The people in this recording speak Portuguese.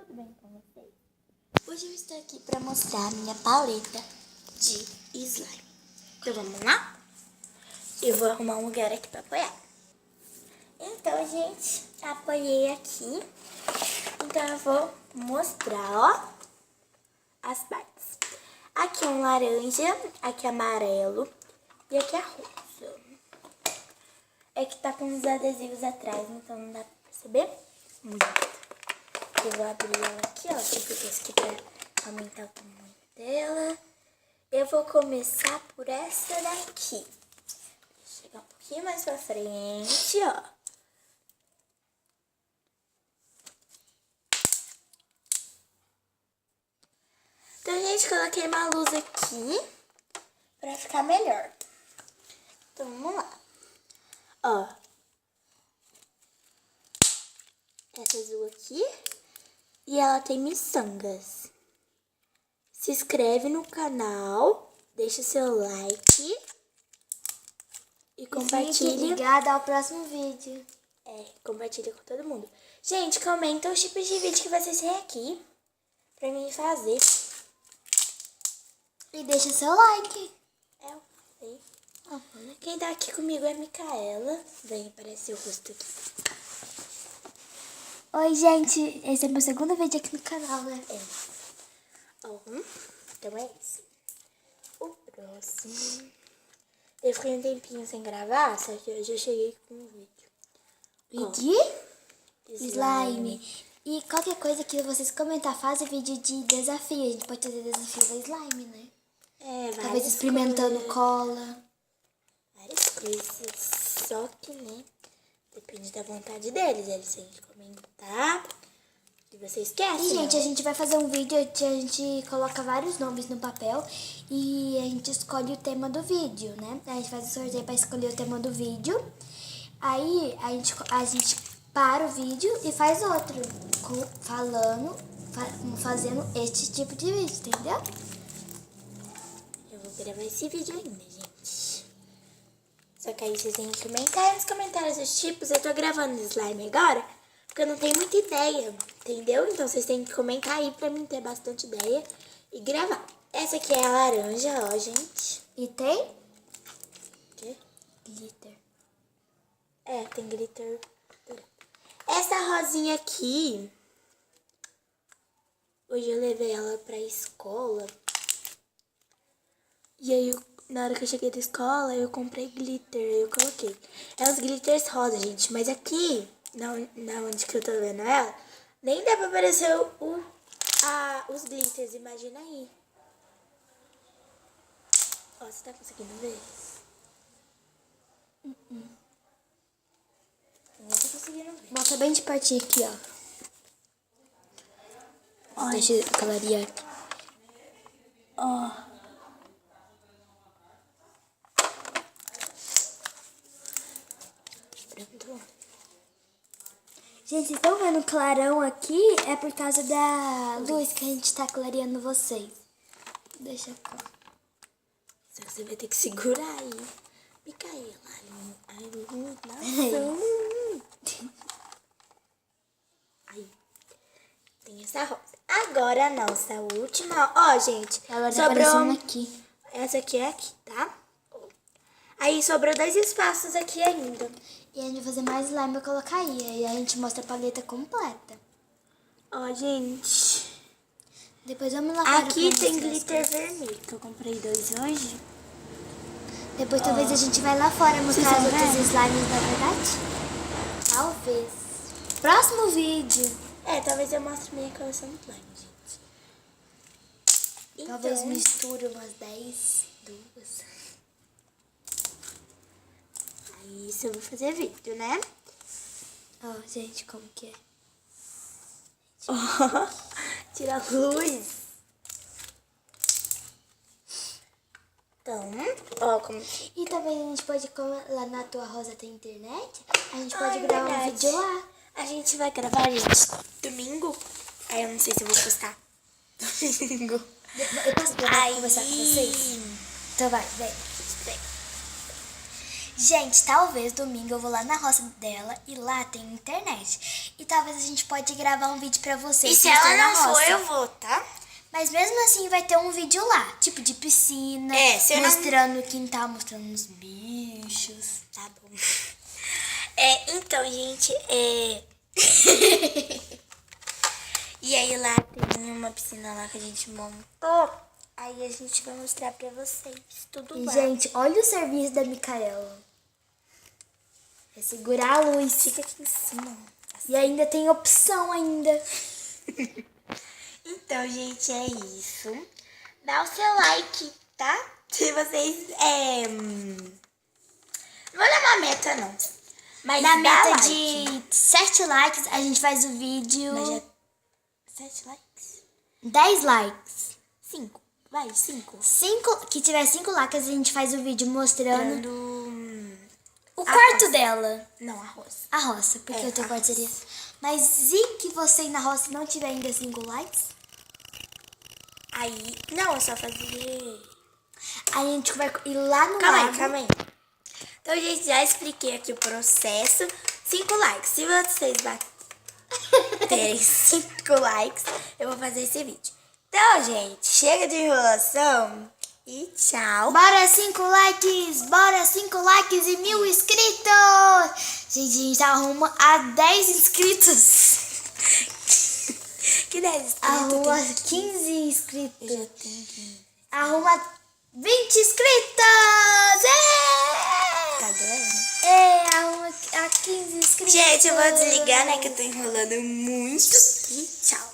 tudo bem com vocês? Hoje eu estou aqui para mostrar a minha paleta de slime. Então vamos lá? Eu vou arrumar um lugar aqui para apoiar. Então, gente, apoiei aqui. Então eu vou mostrar, ó, as partes. Aqui é um laranja, aqui é amarelo e aqui é rosa. É que tá com uns adesivos atrás, então não dá pra perceber muito. Eu vou abrir ela aqui, ó, porque esse aqui pra aumentar o tamanho dela. Eu vou começar por essa daqui. Vou chegar um pouquinho mais pra frente, ó. Então, gente, coloquei uma luz aqui pra ficar melhor. Então, vamos lá. Ó. Essa azul aqui. E ela tem miçangas. Se inscreve no canal, deixa seu like e compartilha. Fique ligado ao próximo vídeo. Compartilha com todo mundo. Gente, comenta os tipos de vídeo que vocês têm aqui pra mim fazer. E deixa seu like. Eu sei. Quem tá aqui comigo é a Micaela. Vem aparecer o rosto aqui. Oi, gente. Esse é meu segundo vídeo aqui no canal, né? Então é isso. O próximo. Eu fiquei um tempinho sem gravar, só que hoje eu cheguei com um vídeo. Slime. E qualquer coisa que vocês comentar, faz vídeo de desafio. A gente pode fazer desafio da slime, né? Talvez experimentando cola. Várias coisas. Só que, né? Depende da vontade deles. Eles têm que comentar o que vocês querem. E, gente, a gente vai fazer um vídeo onde a gente coloca vários nomes no papel e a gente escolhe o tema do vídeo, né? A gente faz o sorteio para escolher o tema do vídeo. Aí a gente para o vídeo e faz outro, fazendo este tipo de vídeo, entendeu? Eu vou gravar esse vídeo ainda, gente. Só que aí vocês têm que comentar nos comentários os tipos. Eu tô gravando slime agora, porque eu não tenho muita ideia, entendeu? Então vocês têm que comentar aí pra mim ter bastante ideia e gravar. Essa aqui é a laranja, ó, gente. E tem? O quê? Glitter. Tem glitter. Essa rosinha aqui, hoje eu levei ela pra escola. E aí, na hora que eu cheguei da escola, eu comprei glitter, eu coloquei. É os glitters rosa, gente, mas aqui, na onde que eu tô vendo ela, nem dá pra aparecer os glitters, imagina aí. Ó, você tá conseguindo ver? Não tô conseguindo ver. Mostra bem de pertinho aqui, ó. Deixa eu clarear aqui. Ó. Pronto. Gente, vocês estão vendo o clarão aqui? É por causa da luz que a gente tá clareando vocês. Deixa cá. Só que você vai ter que segurar aí. Micaela, a iluminação. Aí. Tem essa rosa. Agora a nossa última. Ó, gente. Ela tá sobrou aparecendo aqui. Essa aqui é aqui, tá? Aí sobrou 2 espaços aqui ainda. E a gente vai fazer mais slime pra colocar aí. Aí a gente mostra a paleta completa. Ó, gente. Depois vamos lá para Aqui pra tem mostrar as glitter coisas. vermelho, que eu comprei 2 hoje. Depois talvez a gente vai lá fora mostrar Vocês os outros vendo? slimes, na verdade. Talvez. Próximo vídeo. Talvez eu mostre minha coleção de slime, gente. Talvez Então, misture umas 10, 2. aí isso eu vou fazer vídeo, né? Ó, gente, como que é? Ó, tira a luz. Então, ó, como... E também a gente pode, como lá na tua rosa tem internet, a gente Ai, pode gravar verdade. um vídeo lá. A gente vai gravar, gente, domingo. Aí eu não sei se eu vou postar domingo. Eu posso gravar conversar com vocês? Então vai, vem. Gente, talvez domingo eu vou lá na roça dela e lá tem internet. E talvez a gente pode gravar um vídeo pra vocês. E se mostrando ela a não for, roça. eu vou, tá? Mas mesmo assim vai ter um vídeo lá, tipo de piscina, Se eu não- mostrando o quintal, mostrando os bichos. Tá bom. Então, gente, E aí lá tem uma piscina lá que a gente montou. Aí a gente vai mostrar pra vocês tudo E, lá. gente, olha o serviço da Micaela. É segurar a luz. Fica aqui em cima. E ainda tem opção ainda. Então, gente, é isso. Dá o seu like, tá? Se vocês... Não vou dar uma meta, não. Mas Na dá meta like. de 7 likes, a gente faz o vídeo. Mas já... 7 likes? 10 likes. 5. Vai, 5. Que tiver 5 likes, a gente faz o vídeo mostrando Dando... o quarto dela. Não, arroz. A roça, porque o teu a quarto roça. seria. Mas e que você ir na roça e não tiver ainda 5 likes? Aí... Não, é só fazer... Aí a gente vai ir lá no Calma lago. aí. Então, gente, já expliquei aqui o processo. 5 likes. Se vocês baterem 5 likes, eu vou fazer esse vídeo. Então, gente, chega de enrolação e tchau. Bora 5 likes! Bora 5 likes e 1000 inscritos! Gente, a gente arruma a 10 inscritos. Que 10 inscritos? Arruma tem? 15 inscritos. Eu já tenho 15. Arruma 20 inscritos! Tá doendo? Arruma a 15 inscritos. Gente, eu vou desligar, né? Que eu tô enrolando muito. E tchau.